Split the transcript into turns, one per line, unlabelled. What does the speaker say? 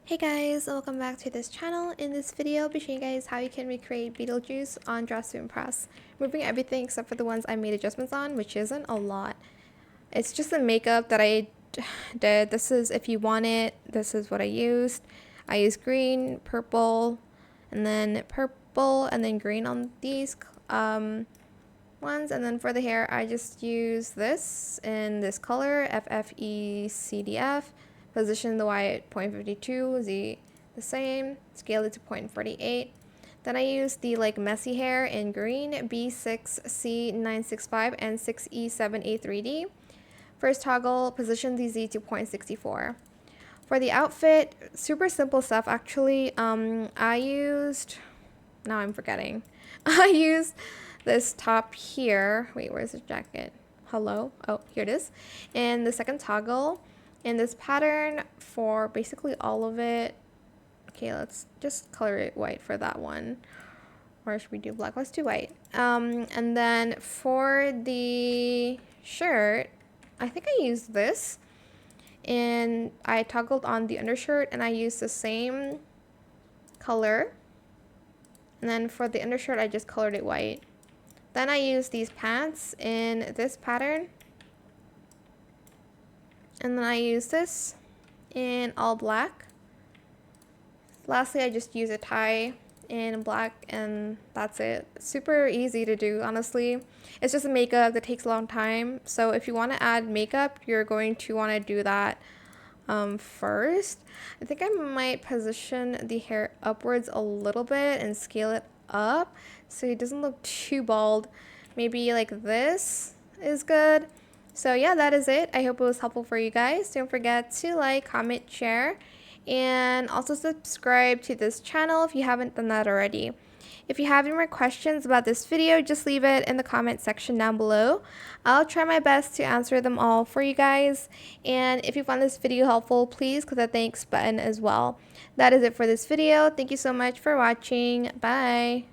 Hey guys, welcome back to this channel. In this video, I'll be showing you guys how you can recreate Beetlejuice on Dress to Impress, removing everything except for the ones I made adjustments on, which isn't a lot. It's just the makeup that I did. This is if you want it. This is what I used. I used green, purple, and then green on these ones. And then for the hair, I just use this in this color, FFECDF. Position the Y at 0.52, Z the same, scale it to 0.48. Then I use the messy hair in green, B6C965 and 6E7A3D. First toggle, position the Z to 0.64. For the outfit, super simple stuff actually. I used this top here. Wait, where's the jacket? Hello? Oh, here it is. And the second toggle. In this pattern for basically all of it. Okay, let's just color it white for that one. Or should we do black? Let's do white. And then for the shirt, I think I used this. And I toggled on the undershirt and I used the same color. And then for the undershirt, I just colored it white. Then I used these pants in this pattern. And then I use this in all black. Lastly, I just use a tie in black and that's it. Super easy to do, honestly. It's just a makeup that takes a long time. So if you want to add makeup, you're going to want to do that first. I think I might position the hair upwards a little bit and scale it up so it doesn't look too bald. Maybe like this is good. So yeah, that is it. I hope it was helpful for you guys. Don't forget to like, comment, share, and also subscribe to this channel if you haven't done that already. If you have any more questions about this video, just leave it in the comment section down below. I'll try my best to answer them all for you guys. And if you found this video helpful, please click the thanks button as well. That is it for this video. Thank you so much for watching. Bye.